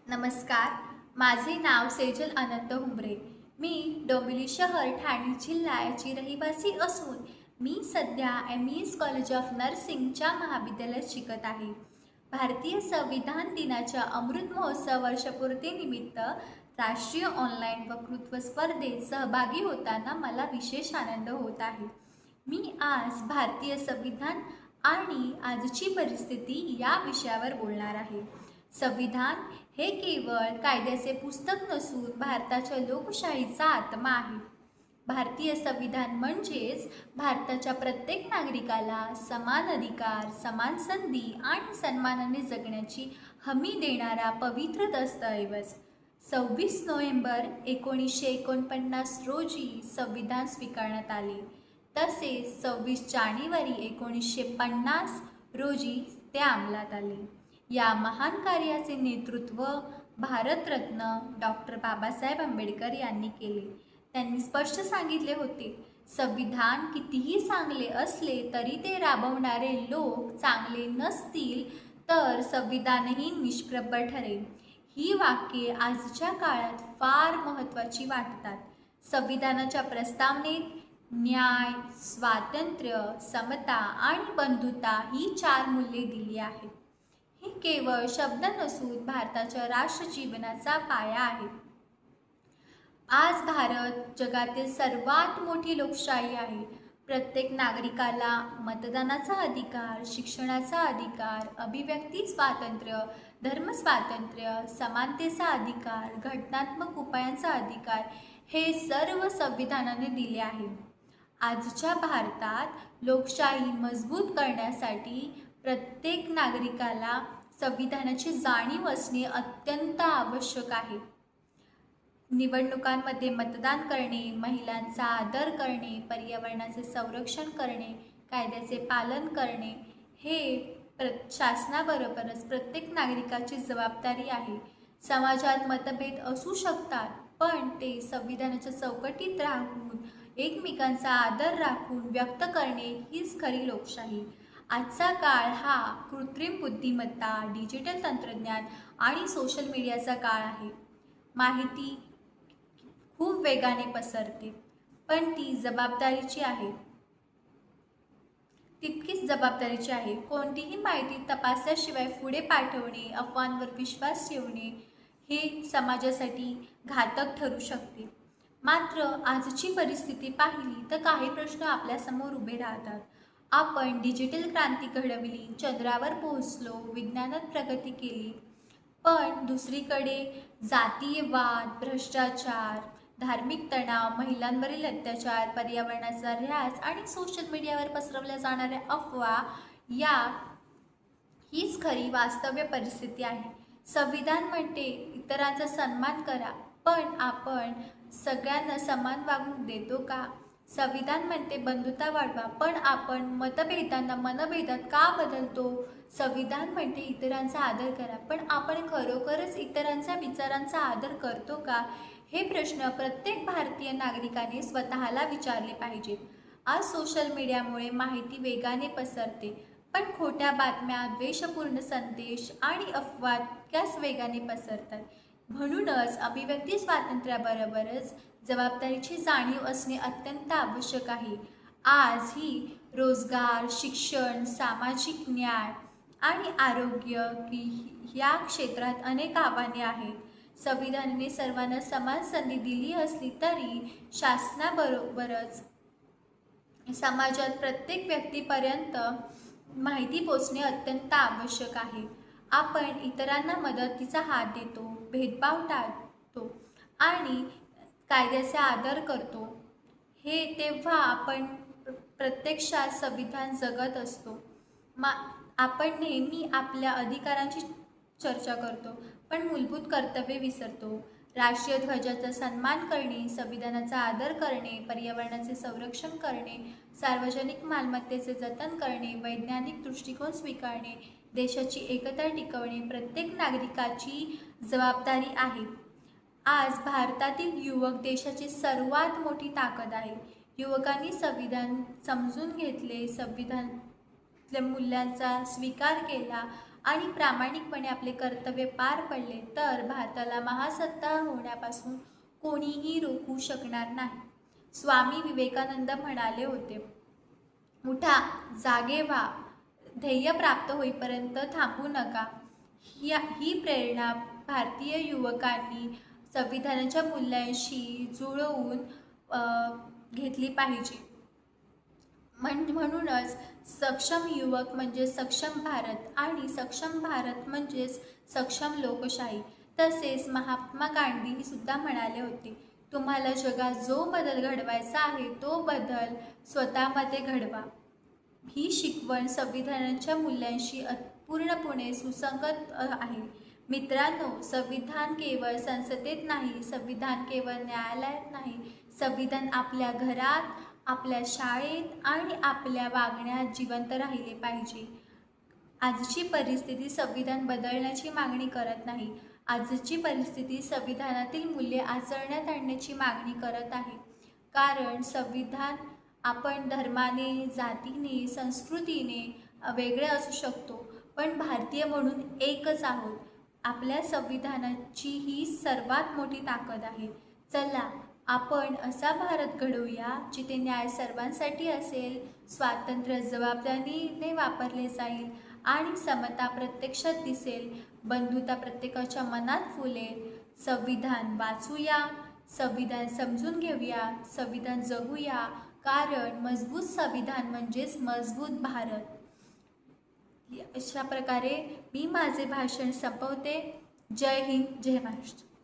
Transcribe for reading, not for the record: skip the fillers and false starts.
नमस्कार. माझे नाव सेजल अनंत हुंबरे. मी डोंबिवली शहर ठाणे जिल्हा याची रहिवासी असून मी सध्या MES कॉलेज ऑफ नर्सिंगच्या महाविद्यालयात शिकत आहे. भारतीय संविधान दिनाच्या अमृत महोत्सव वर्षपूर्तीनिमित्त राष्ट्रीय ऑनलाईन वक्तृत्व स्पर्धेत सहभागी होताना मला विशेष आनंद होत आहे. मी आज भारतीय संविधान आणि आजची परिस्थिती या विषयावर बोलणार आहे. संविधान हे केवळ कायद्याचे पुस्तक नसून भारताच्या लोकशाहीचा आत्मा आहे. भारतीय संविधान म्हणजेच भारताच्या प्रत्येक नागरिकाला समान अधिकार, समान संधी आणि सन्मानाने जगण्याची हमी देणारा पवित्र दस्तऐवज. 26 नोव्हेंबर 1949 रोजी संविधान स्वीकारण्यात आले. तसेच 26 जानेवारी 1950 रोजी ते अंमलात आले. या महान कार्याचे नेतृत्व भारतरत्न डॉक्टर बाबासाहेब आंबेडकर यांनी केले. त्यांनी स्पष्ट सांगितले होते, संविधान कितीही चांगले असले तरी ते राबवणारे लोक चांगले नसतील तर संविधानही निष्प्रभ ठरेल. ही वाक्ये आजच्या काळात फार महत्त्वाची वाटतात. संविधानाच्या प्रस्तावनेत न्याय, स्वातंत्र्य, समता आणि बंधुता ही 4 मूल्ये दिली आहेत. हे केवळ शब्द नसून भारताच्या राष्ट्रजीवनाचा पाया आहे. आज भारत जगातील सर्वात मोठी लोकशाही आहे. प्रत्येक नागरिकाला मतदानाचा अधिकार, शिक्षणाचा अधिकार, अभिव्यक्ती स्वातंत्र्य, धर्मस्वातंत्र्य, समानतेचा अधिकार, घटनात्मक उपायांचा अधिकार हे सर्व संविधानाने दिले आहे. आजच्या भारतात लोकशाही मजबूत करण्यासाठी प्रत्येक नागरिकाला संविधानाची जाणीव असणे अत्यंत आवश्यक आहे. निवडणुकांमध्ये मतदान करणे, महिलांचा आदर करणे, पर्यावरणाचे संरक्षण करणे, कायद्याचे पालन करणे हे शासनाबरोबरच प्रत्येक नागरिकाची जबाबदारी आहे. समाजात मतभेद असू शकतात, पण ते संविधानाच्या चौकटीत राहून एकमेकांचा आदर राखून व्यक्त करणे हीच खरी लोकशाही. आजचा काळ हा कृत्रिम बुद्धिमत्ता, डिजिटल तंत्रज्ञान आणि सोशल मीडियाचा काळ आहे. माहिती खूप वेगाने पसरते, पण ती जबाबदारीची आहे. तितकीच जबाबदारीची आहे. कोणतीही माहिती तपासल्याशिवाय पुढे पाठवणे, अफवांवर विश्वास ठेवणे हे समाजासाठी घातक ठरू शकते. मात्र आजची परिस्थिती पाहिली तर काही प्रश्न आपल्यासमोर उभे राहतात. आपण डिजिटल क्रांती घडवली, चंद्रावर पोहोचलो, विज्ञानात प्रगती केली, पण दुसरीकडे जातीय वाद, भ्रष्टाचार, धार्मिक तणाव, महिलांवरील अत्याचार, पर्यावरणाचा ऱ्हास आणि सोशल मीडियावर पसरवल्या जाणाऱ्या अफवा हीच खरी वास्तव्य परिस्थिती आहे. संविधान म्हणते इतरांचा सन्मान करा, पण आपण सगळ्यांना समान वागणूक देतो का? संविधान म्हणते बंधुता वाढवा, पण आपण मतभेदांना मनभेदात का बदलतो? संविधान म्हणते इतरांचा आदर करा, पण आपण खरोखरच इतरांच्या विचारांचा आदर करतो का? हे प्रश्न प्रत्येक भारतीय नागरिकाने स्वतःला विचारले पाहिजेत. आज सोशल मीडियामुळे माहिती वेगाने पसरते, पण खोट्या बातम्या, द्वेषपूर्ण संदेश आणि अफवा त्याच वेगाने पसरतात. म्हणूनच अभिव्यक्ती स्वातंत्र्याबरोबरच जबाबदारीची जाणीव असणे अत्यंत आवश्यक आहे. आज ही रोजगार, शिक्षण, सामाजिक न्याय आणि आरोग्य या क्षेत्रात अनेक आव्हाने आहेत. संविधानाने सर्वांना समान संधी दिली असली तरी शासनाबरोबरच समाजात प्रत्येक व्यक्तीपर्यंत माहिती पोचणे अत्यंत आवश्यक आहे. आपण इतरांना मदतीचा हात देतो, भेदभाव टाळतो आणि कायद्याचा आदर करतो, हे तेव्हा आपण प्रत्यक्षात संविधान जगत असतो. आपण नेहमी आपल्या अधिकारांची चर्चा करतो, पण मूलभूत कर्तव्ये विसरतो. राष्ट्रीय ध्वजाचा सन्मान करणे, संविधानाचा आदर करणे, पर्यावरणाचे संरक्षण करणे, सार्वजनिक मालमत्तेचे जतन करणे, वैज्ञानिक दृष्टिकोन स्वीकारणे, देशाची एकता टिकवणे प्रत्येक नागरिकाची जबाबदारी आहे. आज भारतातील युवक देशाची सर्वात मोठी ताकद आहे. युवकांनी संविधान समजून घेतले, संविधानातल्या मूल्यांचा स्वीकार केला आणि प्रामाणिकपणे आपले कर्तव्य पार पडले तर भारताला महासत्ता होण्यापासून कोणीही रोखू शकणार नाही. स्वामी विवेकानंद म्हणाले होते, उठा, जागे व्हा, ध्येय प्राप्त होईपर्यंत थांबू नका. ही प्रेरणा भारतीय युवकांनी संविधानाच्या मूल्यांशी जुळवून घेतली पाहिजे. म्हणूनच सक्षम युवक म्हणजे सक्षम भारत आणि सक्षम भारत म्हणजेच सक्षम लोकशाही. तसेच महात्मा गांधी सुद्धा म्हणाले होते, तुम्हाला जगात जो बदल घडवायचा आहे तो बदल स्वतःमध्ये घडवा. ही शिकवण संविधानाच्या मूल्यांशी पूर्णपणे सुसंगत आहे. मित्रांनो, संविधान केवळ संसदेत नाही, संविधान केवळ न्यायालयात नाही, संविधान आपल्या घरात, आपल्या शाळेत आणि आपल्या वागण्यात जिवंत राहिले पाहिजे. आजची परिस्थिती संविधान बदलण्याची मागणी करत नाही. आजची परिस्थिती संविधानातील मूल्ये आचरण्यात आणण्याची मागणी करत आहे. कारण संविधान आपण धर्माने, जातीने, संस्कृतीने वेगळे असू शकतो, पण भारतीय म्हणून एकच आहोत. आपल्या संविधानाची ही सर्वात मोठी ताकद आहे. चला, आपण असा भारत घडवूया जिथे न्याय सर्वांसाठी असेल, स्वातंत्र्य जबाबदारीने वापरले जाईल आणि समता प्रत्यक्षात दिसेल, बंधुता प्रत्येकाच्या मनात फुलेल. संविधान वाचूया, संविधान समजून घेऊया, संविधान जगूया, कारण मजबूत संविधान म्हणजेच मजबूत भारत. अशा प्रकारे मी माझे भाषण संपवते. जय हिंद, जय महाराष्ट्र.